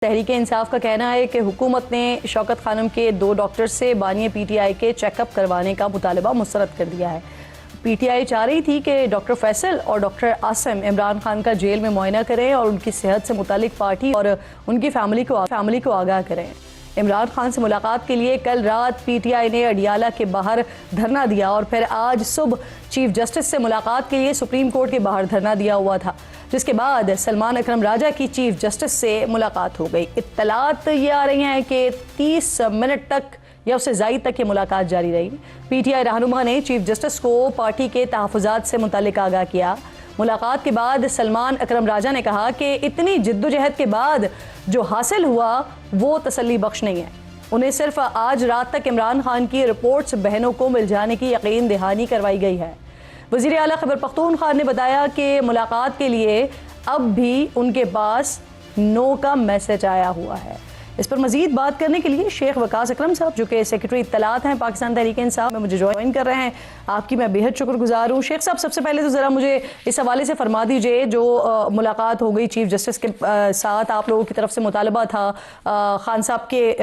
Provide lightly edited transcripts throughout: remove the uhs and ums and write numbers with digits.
तहरीक इंसाफ का कहना है कि हुकूमत ने शौकत खानम के 2 डॉक्टर से बानी पीटीआई के चेकअप करवाने का मुतालबा मुस्तरद कर दिया है। पीटीआई चाह रही थी कि डॉक्टर फैसल और डॉक्टर आसिम इमरान खान का जेल में मुआयना करें और उनकी सेहत से मुतालिक पार्टी और उनकी फैमिली को आगाह करें। इमरान खान से मुलाकात के लिए कल रात पीटीआई ने अडियाला के बाहर धरना दिया और फिर आज सुबह चीफ जस्टिस से मुलाकात के लिए सुप्रीम कोर्ट के बाहर धरना दिया हुआ था, जिसके बाद सलमान अकरम राजा की चीफ जस्टिस से मुलाकात हो गई। इत्तलात ये आ रही हैं कि 30 मिनट तक या उससे ज़ायद तक ये मुलाकात जारी रही। पीटीआई रहनुमा ने चीफ जस्टिस को पार्टी के तहफ़्फ़ुज़ात से मुतालिक आगाह किया। मुलाकात के बाद सलमान अकरम राजा ने कहा कि इतनी जिद्दोजहद के बाद जो हासिल हुआ वो तसल्ली बख्श नहीं है। उन्हें सिर्फ आज रात तक इमरान खान की रिपोर्ट्स बहनों को मिल जाने की यकीन दहानी करवाई गई है। वज़ीर आला खैबर पख्तूनख्वा ने बताया कि मुलाकात के लिए अब भी उनके पास नो का मैसेज आया हुआ है। इस पर मजीद बात करने के लिए शेख वकास अकरम साहब, जो कि सेक्रेटरी इत्तलात हैं पाकिस्तान तहरीक इंसाफ में, मुझे ज्वाइन कर रहे हैं। आपकी मैं बेहद शुक्रगुजार हूँ। शेख साहब, सबसे पहले तो ज़रा मुझे इस हवाले से फरमा दीजिए, जो मुलाकात हो गई चीफ जस्टिस के साथ, आप लोगों की तरफ से मुतालबा था खान साहब के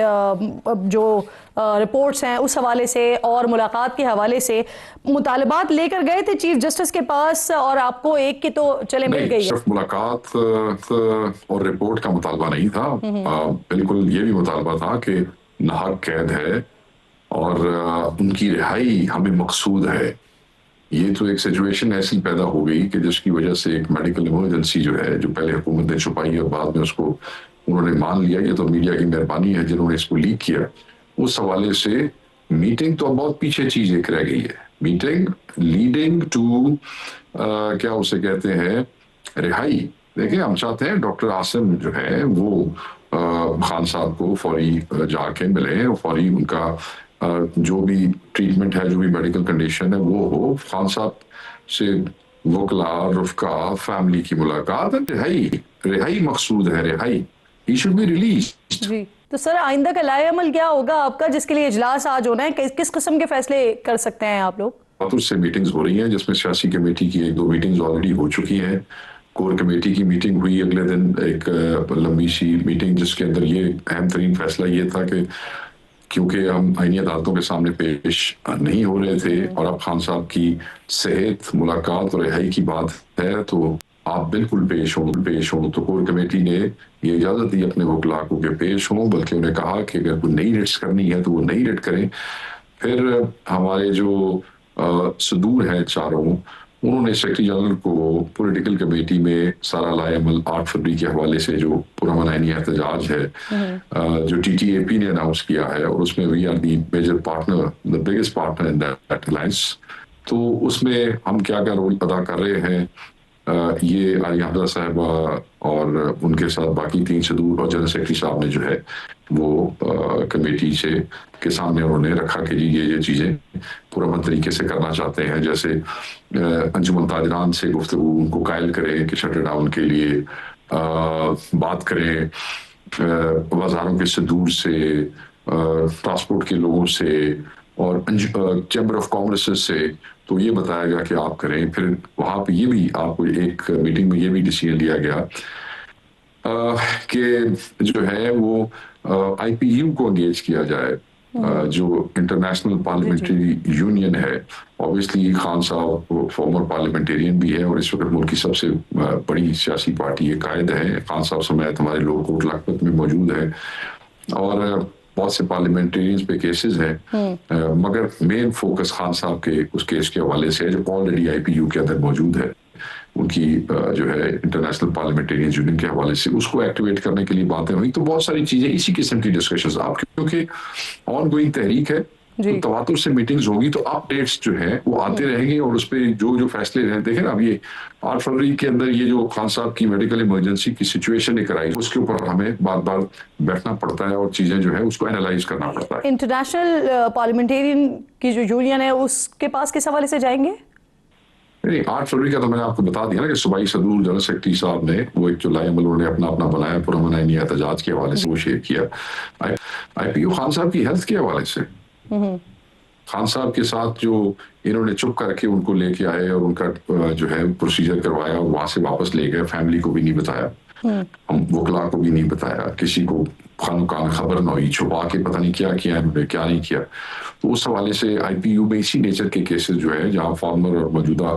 जो रिपोर्ट्स हैं उस हवाले से और मुलाकात के हवाले से, मुतालबात लेकर गए थे चीफ जस्टिस के पास और आपको एक की तो चले मिल गई है? सिर्फ मुलाकात और रिपोर्ट का मुतालबा नहीं था, बिल्कुल ये भी मुतालबा था कि नाहक कैद है और उनकी रिहाई हमें मकसूद है। ये तो एक सिचुएशन ऐसी पैदा हो गई कि जिसकी वजह से एक मेडिकल इमरजेंसी जो है, जो पहले हुकूमत ने छुपाई और बाद में उसको उन्होंने मान लिया, ये तो मीडिया की मेहरबानी है जिन्होंने इसको लीक किया। उस हवाले से मीटिंग तो बहुत पीछे चीज एक रह गई है। मीटिंग लीडिंग टू क्या उसे कहते हैं, रिहाई। देखिए, हम चाहते हैं डॉक्टर आसिम जो है वो खान साहब को फौरी जाके मिले और फौरी उनका जो भी ट्रीटमेंट है, जो भी मेडिकल कंडीशन है वो हो। खान साहब से वकला, रुफका, फैमिली की मुलाकात, रिहाई मकसूद है, रिहाई। He should be released. तो सर, आइंदा का लाए अमल क्या होगा आपका, जिसके लिए इजलास आज होना है? किस किस्म के फैसले कर सकते हैं आप लोग? उससे मीटिंग्स हो रही हैं, जिसमें सियासी कमेटी की 1-2 मीटिंग्स ऑलरेडी हो चुकी हैं। कोर कमेटी की मीटिंग हुई अगले दिन, एक लंबी सी मीटिंग, जिसके अंदर ये अहम तरीन फैसला ये था कि क्योंकि हम आईनी अदालतों के सामने पेश नहीं हो रहे थे और अब खान साहब की सेहत, मुलाकात और रिहाई की बात है, तो आप बिल्कुल पेश हो। तो कोर कमेटी ने ये इजाजत दी अपने वकला को कि पेश हों, बल्कि उन्हें कहा कि अगर कोई नई रिट्स करनी है तो वो नई रिट करें। फिर हमारे जो सदूर हैं चारों, उन्होंने सेक्रेटरी जनरल को पॉलिटिकल कमेटी में सारा लाएअमल 8 फरवरी के हवाले से जो पुरअमन एहतजाज है, जो TTAP ने अनाउंस किया है, और उसमें we are the major partner, the biggest partner in that alliance. तो उसमें हम क्या क्या रोल अदा कर रहे हैं, ये आलिया हमजा साहब और उनके साथ बाकी 3 सदूर और जनरल सेक्रेटरी साहब ने जो है वो कमेटी से के सामने उन्होंने रखा कि जी ये चीज़ें पुरअमन तरीके से करना चाहते हैं। जैसे अंजुमन ताजरान से गुफ्तगू उनको कायल करें कि शटर डाउन के लिए बात करें, बाजारों के सदूर से, ट्रांसपोर्ट के लोगों से और चैम्बर ऑफ कॉमर्स से, तो ये बताया गया कि आप करें। फिर वहाँ पे ये भी आपको एक मीटिंग में ये भी डिसीजन लिया गया कि जो है वो IPU को एंगेज किया जाए, जो इंटरनेशनल पार्लियामेंट्री यूनियन है। ऑब्वियसली खान साहब फॉर्मर पार्लियामेंटेरियन भी है और इस वक्त मुल्क की सबसे बड़ी सियासी पार्टी कायद है। खान साहब समेत हमारे लोग कोट लखपत में मौजूद है और बहुत से पार्लियामेंटेरियंस पे केसेस हैं, मगर मेन फोकस खान साहब के उस केस के हवाले से है जो ऑलरेडी IPU के अंदर मौजूद है, उनकी जो है इंटरनेशनल पार्लियामेंटेरियन यूनियन के हवाले से, उसको एक्टिवेट करने के लिए बातें हुई। तो बहुत सारी चीजें इसी किस्म की डिस्कशंस आप, क्योंकि ऑन गोइंग तहरीक है, तो तवातुर से मीटिंग्स होगी तो अपडेट्स जो है वो आते रहेंगे और उस पर जो फैसले रहे। देखें ना, अब ये 8 फरवरी के अंदर ये जो खान साहब की मेडिकल इमरजेंसी की सिचुएशन कराई, उसके ऊपर हमें बार बार बैठना पड़ता है और चीजें जो है उसको एनालाइज करना पड़ता है। इंटरनेशनल पार्लियामेंटेरियन की जो यूनियन है उसके पास किस हवाले से जाएंगे? 8 फरवरी का तो मैंने आपको बता दिया ना कि सूबाई सदूर जनरल सेक्रेटरी साहब ने वो एक जो लाएअमल उन्होंने अपना बनाया पुरअमन एहतजाज के हवाले से वो शेयर किया। IPU खान साहब की हेल्थ के हवाले से, खान साहब के साथ जो इन्होंने चुप करके उनको लेके आए और उनका जो है प्रोसीजर करवाया और वहां से वापस ले गए, फैमिली को भी नहीं बताया। हम वकला को भी नहीं बताया, किसी को खान खबर न हुई, छुपा के पता नहीं क्या किया इन्होंने, क्या नहीं किया। तो उस हवाले से आईपीयू में इसी नेचर के केसेस जो है जहां फॉर्मर और मौजूदा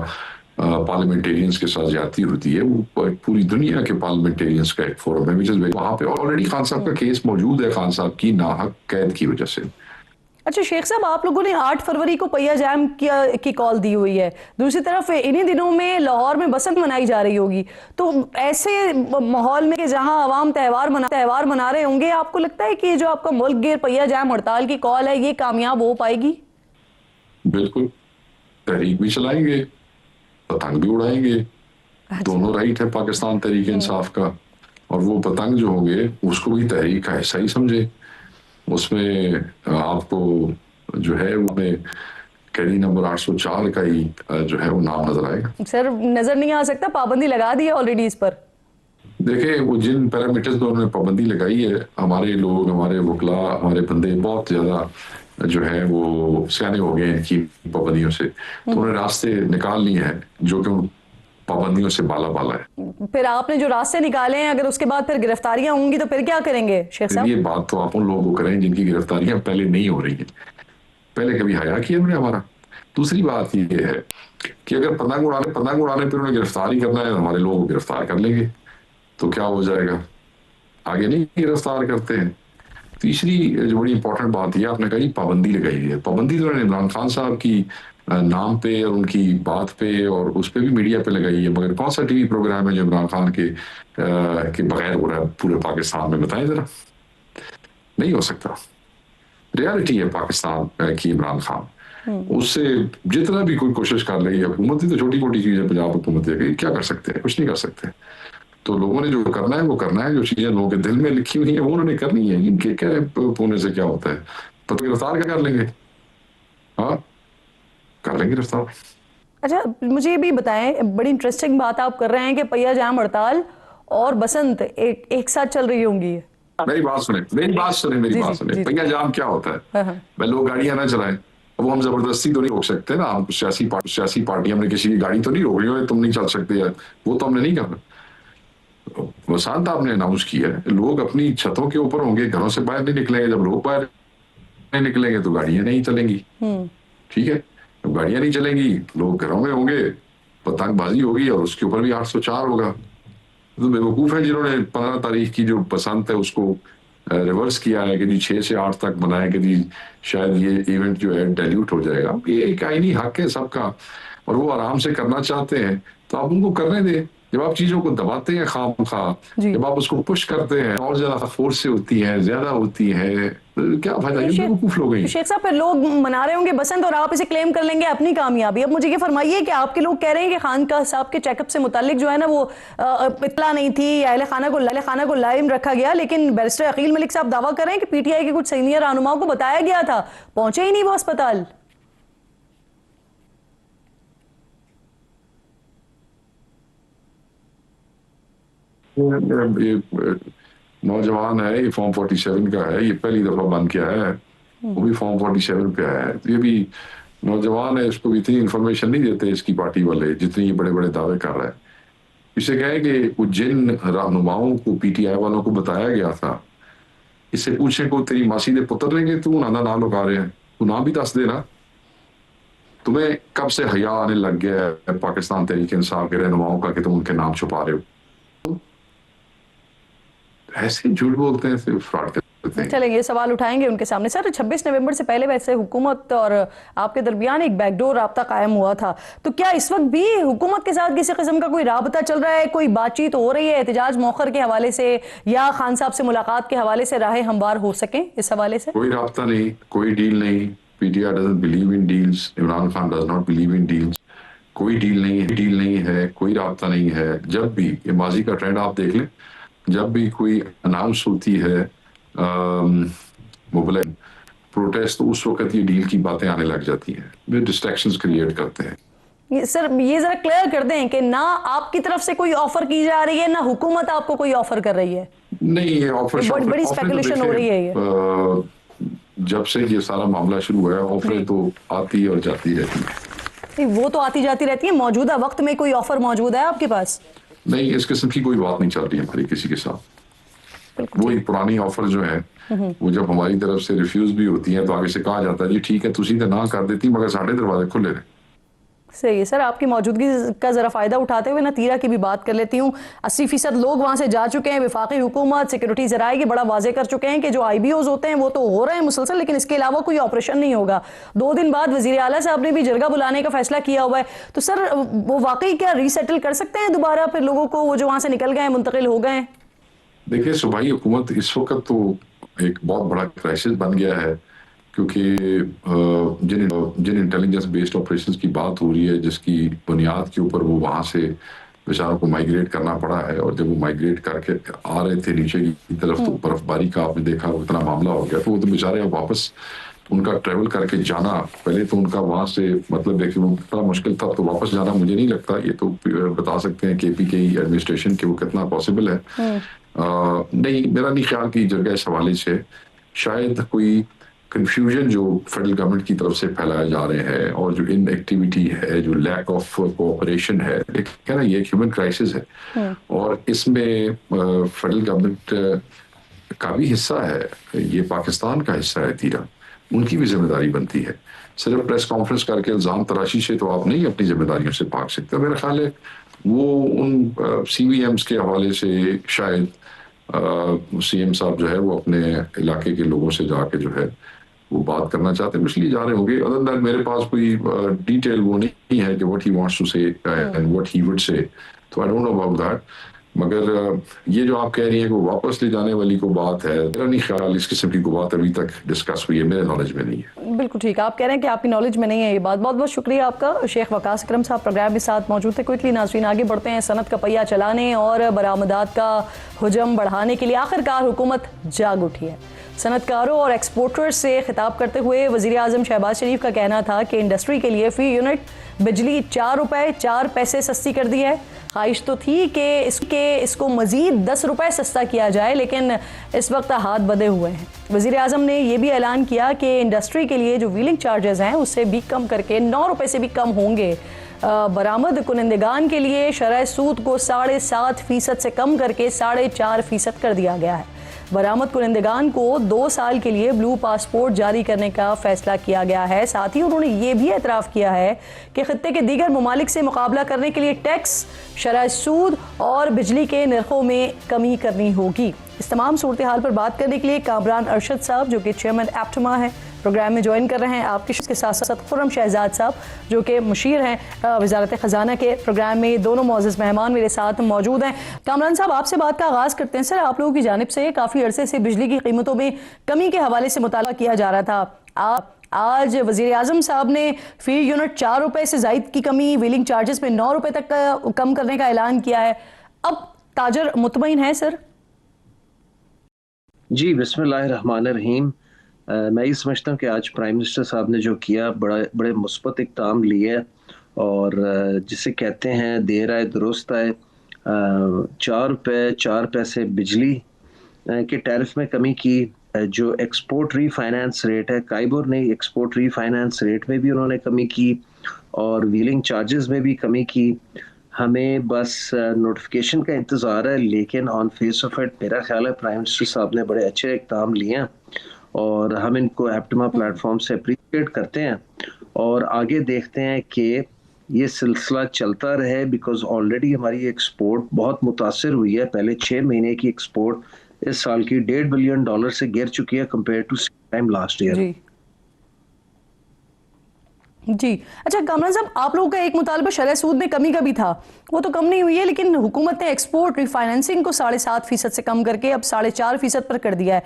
पार्लियामेंटेरियंस के साथ ज्यादती होती है, वो पूरी दुनिया के पार्लियामेंटेरियंस का एक फोरम है, वहां पे ऑलरेडी खान साहब का केस मौजूद है, खान साहब की नाहक कैद की वजह से। अच्छा शेख साहब, आप लोगों ने 8 फरवरी को पहिया जाम की कॉल दी हुई है, दूसरी तरफ इन्हीं दिनों में लाहौर में बसंत मनाई जा रही होगी, तो ऐसे माहौल में कि जहां आवाम त्यौहार मना रहे होंगे, आपको लगता है कि जो आपका मुल्क गिर पहिया जाम हड़ताल की कॉल है ये कामयाब हो पाएगी? बिल्कुल, तहरीक भी चलाएंगे, पतंग भी उड़ाएंगे। दोनों राइट है पाकिस्तान तहरीक इंसाफ का, और वो पतंग जो होंगे उसको भी तहरीक का हिस्सा ही समझे। उसमें आपको जो है वो कैदी नंबर 804 का ही जो है वो नाम नजर आएगा। सर नजर नहीं आ सकता, पाबंदी लगा दी है ऑलरेडी इस पर। देखिए, वो जिन पैरामीटर्स पर उन्होंने पाबंदी लगाई है, हमारे लोग, हमारे वकला, हमारे बंदे बहुत ज्यादा जो है वो सियाने हो गए इनकी पाबंदियों से, तो उन्होंने रास्ते निकाल लिए हैं जो कि उन पाबंदियों से बाला बाला है। फिर आपने जो रास्ते निकाले हैं, अगर उसके बाद फिर गिरफ्तारियां होंगी तो फिर क्या करेंगे शेख साहब? ये बात तो आप उन लोगों को करें जिनकी गिरफ्तारियां पहले नहीं हो रही है। पहले कभी हया किया उन्होंने हमारा? दूसरी बात ये है कि अगर पतंग उड़ाने पर उन्हें गिरफ्तारी करना है, हमारे लोग गिरफ्तार कर लेंगे, तो क्या हो जाएगा? आगे नहीं गिरफ्तार करते हैं। तीसरी जो बड़ी इंपॉर्टेंट बात यह आपने कही, पाबंदी लगाई है। पाबंदी तो उन्होंने इमरान खान साहब की नाम पे और उनकी बात पे और उस पे भी मीडिया पे लगाई है, मगर कौन सा टीवी प्रोग्राम है जो इमरान खान के बगैर हो रहा है पूरे पाकिस्तान में? बताएं जरा। नहीं हो सकता। रियलिटी है पाकिस्तान की इमरान खान, उससे जितना भी कोई कोशिश कर रही है हुकूमत, तो छोटी मोटी चीज है पंजाब हुकूमत है, क्या कर सकते हैं? कुछ नहीं कर सकते। तो लोगों ने जो करना है वो करना है, जो चीजें लोगों के दिल में लिखी हुई है वो उन्होंने करनी है। इनके क्या होने से क्या होता है? तो गिरफ्तार क्या कर लेंगे? हाँ, कर लेंगे गिरफ्तार। अच्छा मुझे ये भी बताएं, बड़ी इंटरेस्टिंग बात आप कर रहे हैं कि पहिया जाम हड़ताल और बसंत एक साथ चल रही होंगी। मेरी बात सुने। पहिया जाम क्या होता है? मैं लोग गाड़ियां ना चलाएं, अब वो हम जबरदस्ती तो नहीं रोक सकते ना। हम सियासी पार्टी हमने किसी की गाड़ी तो नहीं रोक रही, तुम नहीं चल सकते यार, वो तो हमने नहीं करना। वसांत आपने अनाउंस किया है, लोग अपनी छतों के ऊपर होंगे, घरों से बाहर नहीं निकलेंगे। जब लोग बाहर नहीं निकलेंगे तो गाड़ियां नहीं चलेंगी। ठीक है, जब गाड़ियां नहीं चलेंगी, लोग घरों में होंगे, पतंगबाजी होगी और उसके ऊपर भी 804 होगा। तो बेवकूफ है जिन्होंने 15 तारीख की जो बसंत है उसको रिवर्स किया है कि जी 6 से 8 तक मनाए कि जी शायद ये इवेंट जो है डाइल्यूट हो जाएगा। ये एक आईनी हक है सबका, और वो आराम से करना चाहते हैं तो आप उनको करने दें। जब आप चीजों को दबाते हैं खामखा, जब आप उसको पुश करते हैं और ज्यादा फोर्स से होती है, ज्यादा होती है, तो क्या फायदा? ये बेवकूफ लोग हैं। शेख साहब, फिर लोग मना रहे होंगे बसंत और आप इसे क्लेम कर लेंगे अपनी कामयाबी। अब मुझे ये फरमाइए कि आपके लोग कह रहे हैं कि खान का साहब के चेकअप से मुतालिक जो है ना वो इत्तला नहीं थी, अहले खाना को लाइम रखा गया, लेकिन बैरिस्टर अकील मलिक साहब दावा कर रहे हैं कि पीटीआई के कुछ सीनियर रहनुमाओं को बताया गया था, पहुंचे ही नहीं वो अस्पताल। ये नौजवान है, ये फॉर्म 47 का है, ये पहली दफा बंद किया है, वो भी फॉर्म 47 पे आया है। तो ये भी नौजवान है, इसको भी इतनी इंफॉर्मेशन नहीं देते इसकी पार्टी वाले जितनी ये बड़े बड़े दावे कर रहा है। इसे कहे कि जिन रहनुमाओं को पीटीआई वालों को बताया गया था, इससे पूछे को तेरी मासी दे पुत्र लेंगे, तू नाना ना लुका रहे हैं, तू ना भी दस देना। तुम्हें कब से हया आने लग गया है पाकिस्तान तहरीक इंसाफ के रहनुमाओं का कि तुम उनके नाम छुपा रहे हो? ऐसे झूठ बोलते हैं, सिर्फ फ्रॉड करते हैं। चलेंगे, ये सवाल उठाएंगे उनके सामने। सर 26 नवंबर से पहले वैसे हुकूमत और आपके दरमियान एक बैकडोर राब्ता कायम हुआ था, तो क्या इस वक्त भी हुकूमत के साथ किसी किस्म का कोई राब्ता चल रहा है, कोई बातचीत हो रही है एहतजाज मौखर के हवाले से या खान साहब से मुलाकात के हवाले से राहें हमवार हो सकें इस हवाले से? कोई राब्ता नहीं, कोई डील नहीं। PTI doesn't believe in deals, Imran Khan does not believe in deals. कोई डील नहीं है, कोई राब्ता नहीं है। जब भी ये माजी का ट्रेंड आप देख लें, जब भी कोई अनाउंस होती है मोबाइल प्रोटेस्ट, तो उस वक्त ये डील की बातें आने लग जाती हैं, वे डिस्ट्रैक्शंस क्रिएट करते हैं। सर ये जरा क्लियर कर दें कि ना आपकी तरफ से कोई ऑफर की जा रही है, ना हुकूमत आपको कोई ऑफर कर रही है। नहीं, ये ऑफर बड़ी स्पेकुलेशन हो रही है ये। जब से ये सारा मामला शुरू हुआ है, ऑफरें तो आती और जाती रहती है। वो तो आती जाती रहती है, मौजूदा वक्त में कोई ऑफर मौजूद है आपके पास? नहीं, इस किस्म की कोई बात नहीं चल रही है हमारी किसी के साथ। वो एक पुरानी ऑफर जो है वो जब हमारी तरफ से रिफ्यूज भी होती है तो आगे से कहा जाता है जी ठीक है तुसी तो ना कर देती मगर साढ़े दरवाजे खुले रहे। सही है सर, आपकी मौजूदगी का जरा फायदा उठाते हुए ना तीरा की भी बात कर लेती हूँ। 80% लोग वहां से जा चुके हैं। विफाकी हुकूमत सिक्योरिटी जराए ये बड़ा वाजे कर चुके हैं कि जो IBOs होते हैं वो तो हो रहे हैं मुसलसल, लेकिन इसके अलावा कोई ऑपरेशन नहीं होगा। 2 दिन बाद वजीर आला साहब ने भी जरगा बुलाने का फैसला किया हुआ है। तो सर वो वाकई क्या रीसेटल कर सकते हैं दोबारा फिर लोगों को, वो जो वहां से निकल गए मुंतकिल हो गए? देखिए सूबाई हुकूमत इस वक्त तो एक बहुत बड़ा क्राइसिस बन गया है क्योंकि जिन इंटेलिजेंस बेस्ड ऑपरेशंस की बात हो रही है जिसकी बुनियाद के ऊपर वो वहां से बेचारों को माइग्रेट करना पड़ा है, और जब वो माइग्रेट करके आ रहे थे नीचे की तरफ तो बर्फबारी का आपने देखा वो इतना मामला हो गया तो वो तो बेचारे अब वापस उनका ट्रेवल करके जाना, पहले तो उनका वहां से मतलब है कि वो बड़ा मुश्किल था, तो वापस जाना मुझे नहीं लगता, ये तो बता सकते हैं KP के एडमिनिस्ट्रेशन के वो कितना पॉसिबल है। नहीं, मेरा नहीं ख्याल कि जगह इस हवाले से शायद कोई कंफ्यूजन जो फेडरल गवर्नमेंट की तरफ से फैलाए जा रहे हैं और जो इनएक्टिविटी है, जो लैक ऑफ कोऑपरेशन है, लेकिन ना ये ह्यूमन क्राइसिस है और इसमें फेडरल गवर्नमेंट का भी हिस्सा है, ये पाकिस्तान का हिस्सा है तीरा, उनकी भी जिम्मेदारी बनती है। सिर्फ प्रेस कॉन्फ्रेंस करके इल्जाम तराशी से तो आप नहीं अपनी जिम्मेदारियों से भाग सकते। मेरा ख्याल है वो उन CVMs के हवाले से शायद CM साहब जो है वो अपने इलाके के लोगों से जाके जो है वो बात करना चाहते हैं, इसलिए जा रहे होंगे। अदर दैट मेरे पास कोई डिटेल वो नहीं है कि what he wants to say and what he would say, तो I don't know about that. मगर ये जो आप कह रही हैं कि वो वापस ले जाने वाली को बात है, मेरा नहीं ख्याल इस किस्म की कोई बात अभी तक डिस्कस हुई है, मेरे नॉलेज में नहीं है। बिल्कुल ठीक है, आप कह रहे हैं कि आपकी नॉलेज में नहीं है ये बात। बहुत बहुत शुक्रिया आपका। शेख वकास अकरम साहब प्रोग्राम के साथ मौजूद थे। क्विकली नाज़रीन आगे बढ़ते हैं। सनत का पहिया चलाने और बरामदात का हुजम बढ़ाने के लिए आखिरकार हुकूमत जाग उठी है। सनतकारों और एक्सपोर्टर्स से खिताब करते हुए वज़ीर आज़म शहबाज शरीफ का कहना था कि इंडस्ट्री के लिए फ़ी यूनिट बिजली 4 रुपये 4 पैसे सस्ती कर दी है। ख्वाहिश तो थी कि इसको मज़ीद 10 रुपये सस्ता किया जाए, लेकिन इस वक्त हाथ बंधे हुए हैं। वज़ीर आज़म ने यह भी ऐलान किया कि इंडस्ट्री के लिए जो व्हीलिंग चार्जेस हैं उससे भी कम करके 9 रुपये से भी कम होंगे। बरामद कुनंदगान के लिए शरह सूद को 7.5% से कम करके 4.5% कर दिया गया है। बरामद कुनंदगान को 2 साल के लिए ब्लू पासपोर्ट जारी करने का फैसला किया गया है। साथ ही उन्होंने ये भी एतराफ़ किया है कि खित्ते के दीगर ममालिक से मुकाबला करने के लिए टैक्स, शरह सूद और बिजली के नरखों में कमी करनी होगी। इस तमाम सूरत हाल पर बात करने के लिए कामरान अरशद साहब जो कि चेयरमैन एप्टमा है प्रोग्राम में ज्वाइन कर रहे हैं। आपके साथ साथ खुर्रम शहजाद साहब जो कि मुशीर हैं वजारत ख़जाना के प्रोग्राम में। ये दोनों मौजूद मेहमान मेरे साथ मौजूद हैं। कामरान साहब आपसे बात का आगाज़ करते हैं। सर, आप लोगों की जानिब से काफ़ी अरसे से बिजली की कीमतों में कमी के हवाले से मुताला किया जा रहा था। आज वज़ीर आज़म साहब ने फ़ी यूनिट 4 रुपये से ज़ायद की कमी, व्हीलिंग चार्जेस में 9 रुपये तक कम करने का ऐलान किया है। अब ताजर मुतमईन है सर? जी, बिस्मिल्लाहिर्रहमानिर्रहीम। मैं ये समझता हूँ कि आज प्राइम मिनिस्टर साहब ने जो किया बड़े मुस्बत इक़दाम लिए और जिसे कहते हैं देर आए दुरुस्त आए। 4 रुपये 4 पैसे बिजली के टैरिफ में कमी की। जो एक्सपोर्ट रीफाइनेंस रेट है, काइबोर ने एक्सपोर्ट रीफाइनेंस रेट में भी उन्होंने कमी की और व्हीलिंग चार्जेस में भी कमी की। हमें बस नोटिफिकेशन का इंतज़ार है, लेकिन ऑन फेस ऑफ इट मेरा ख्याल है प्राइम मिनिस्टर साहब ने बड़े अच्छे इक़दाम लिए हैं और हम इनको एप्टमा प्लेटफॉर्म से अप्रिशिएट करते हैं और आगे देखते हैं कि ये सिलसिला चलता रहे, बिकॉज ऑलरेडी हमारी एक्सपोर्ट बहुत मुतासर हुई है। पहले 6 महीने की एक्सपोर्ट इस साल की $1.5 बिलियन से गिर चुकी है compare to time last year. जी, अच्छा कामरान साहब, आप लोगों का एक मुतालबा शरह सूद में कमी का भी था, वो तो कम नहीं हुई है, लेकिन हुकूमत ने एक्सपोर्ट रिफाइनेंसिंग को 7.5% से कम करके अब 4.5% पर कर दिया है।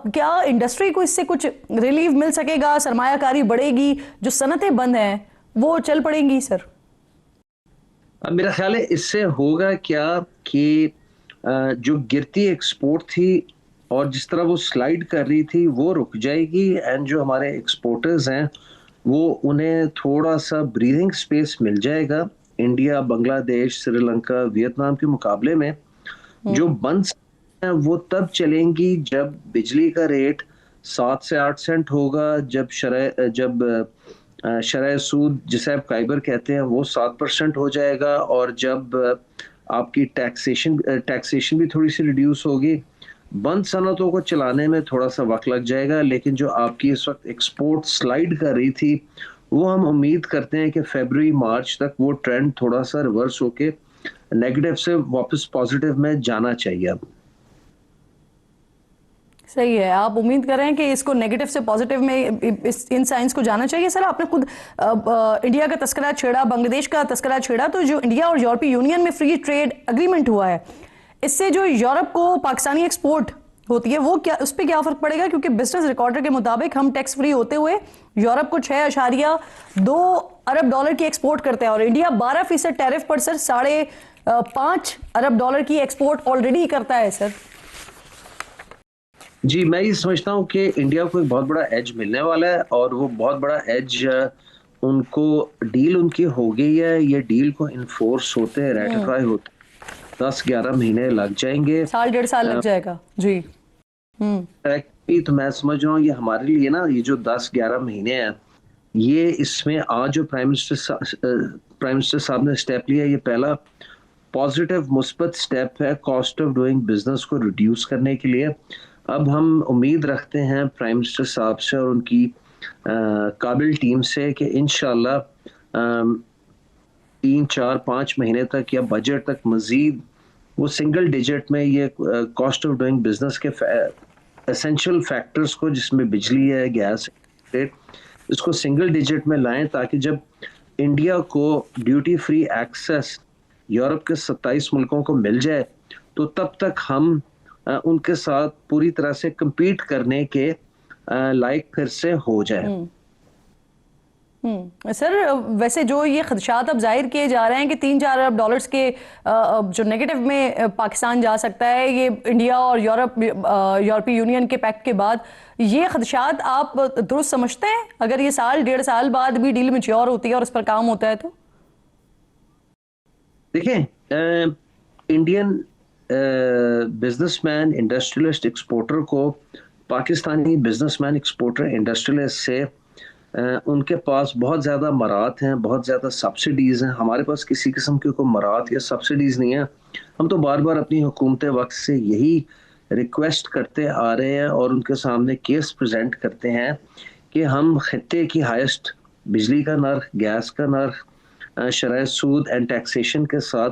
क्या इंडस्ट्री को इससे कुछ रिलीफ मिल सकेगा? सरमायाकारी बढ़ेगी? जो सनतें बंद हैं वो चल पड़ेंगी सर? अब मेरा ख्याल है इससे होगा क्या कि जो गिरती एक्सपोर्ट थी और जिस तरह वो स्लाइड कर रही थी वो रुक जाएगी एंड जो हमारे एक्सपोर्टर्स हैं वो उन्हें थोड़ा सा ब्रीदिंग स्पेस मिल जाएगा। इंडिया, बांग्लादेश, श्रीलंका, वियतनाम के मुकाबले में जो बंद हैं वो तब चलेंगी जब बिजली का रेट 7 से 8 सेंट होगा, जब शरह सूद जिसे आप काइबर कहते हैं वो 7% हो जाएगा और जब आपकी टैक्सेशन भी थोड़ी सी रिड्यूस होगी। बंद सनतों को चलाने में थोड़ा सा वक्त लग जाएगा, लेकिन जो आपकी इस वक्त एक्सपोर्ट स्लाइड कर रही थी, वो हम उम्मीद करते हैं कि फरवरी मार्च तक वो ट्रेंड थोड़ा सा रिवर्स होके नेगेटिव से वापस पॉजिटिव में जाना चाहिए। अब सही है, आप उम्मीद कर रहे हैं कि इसको नेगेटिव से पॉजिटिव में इन साइंस को जाना चाहिए। सर, आपने खुद इंडिया का तस्करा छेड़ा, बांग्लादेश का तस्करा छेड़ा, तो जो इंडिया और यूरोपीय यूनियन में फ्री ट्रेड एग्रीमेंट हुआ है, इससे जो यूरोप को पाकिस्तानी एक्सपोर्ट होती है वो क्या, उस पर क्या फर्क पड़ेगा? क्योंकि बिजनेस रिकॉर्डर के मुताबिक हम टैक्स फ्री होते हुए यूरोप को 6.2 अरब डॉलर की एक्सपोर्ट करते हैं और इंडिया 12% टैरिफ पर सर 5.5 अरब डॉलर की एक्सपोर्ट ऑलरेडी करता है। सर जी, मैं ये समझता हूँ कि इंडिया को एक बहुत बड़ा एज मिलने वाला है और वो बहुत बड़ा एज उनको डील उनकी हो गई है। ये डील को इन्फोर्स होते हैं, रेटिफाई होते 10-11 महीने लग जाएंगे, 1.5 साल लग जाएगा जी। तो मैं समझ रहा हूँ ये हमारे लिए ना, ये जो 10-11 महीने हैं, ये इसमें आज जो प्राइम मिनिस्टर साहब ने स्टेप लिया, ये पहला पॉजिटिव मुस्बत स्टेप है कॉस्ट ऑफ डूइंग बिजनेस को रिड्यूस करने के लिए। अब हम उम्मीद रखते हैं प्राइम मिनिस्टर साहब से और उनकी काबिल टीम से कि इंशाल्लाह 3-4-5 महीने तक या बजट तक मजीद वो सिंगल डिजिट में ये कॉस्ट ऑफ डूइंग बिजनेस के एसेंशियल फैक्टर्स को, जिसमें बिजली है, गैस है, इसको सिंगल डिजिट में लाएं, ताकि जब इंडिया को ड्यूटी फ्री एक्सेस यूरोप के 27 मुल्कों को मिल जाए तो तब तक हम उनके साथ पूरी तरह से compete करने के लायक फिर से हो जाए। सर, वैसे जो ये खदशात अब जाहिर किए जा रहे हैं कि 3-4 अरब डॉलर्स के जो नेगेटिव में पाकिस्तान जा सकता है, ये इंडिया और यूरोपीय यूनियन के पैक्ट के बाद, ये खदशात आप दुरुस्त समझते हैं? अगर ये 1.5 साल बाद भी डील मैच्योर होती है और इस पर काम होता है तो? देखें, इंडियन बिजनेसमैन, इंडस्ट्रियलिस्ट, एक्सपोर्टर को पाकिस्तानी बिजनेसमैन, एक्सपोर्टर, इंडस्ट्रियलिस्ट से उनके पास बहुत ज़्यादा मरात हैं, बहुत ज़्यादा सब्सिडीज़ हैं। हमारे पास किसी किस्म की कोई मरात या सब्सिडीज़ नहीं है। हम तो बार बार अपनी हुकूमत वक्त से यही रिक्वेस्ट करते आ रहे हैं और उनके सामने केस प्रेजेंट करते हैं कि हम खित्ते की हाईएस्ट बिजली का नर्ख, गैस का नर्ख, शराय सूद एंड टैक्सेशन के साथ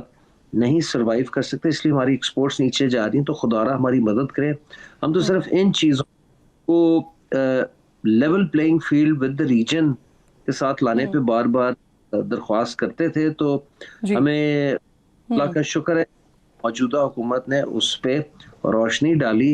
नहीं सर्वाइव कर सकते, इसलिए हमारी एक्सपोर्ट्स नीचे जा रही हैं। तो खुदारा हमारी मदद करें। हम तो सिर्फ इन चीज़ों को level playing field with the region के साथ लाने पे बार बार दरख्वास्त करते थे। तो हमें अल्लाह का शुक्र है मौजूदा हुकूमत ने उस पे रोशनी डाली।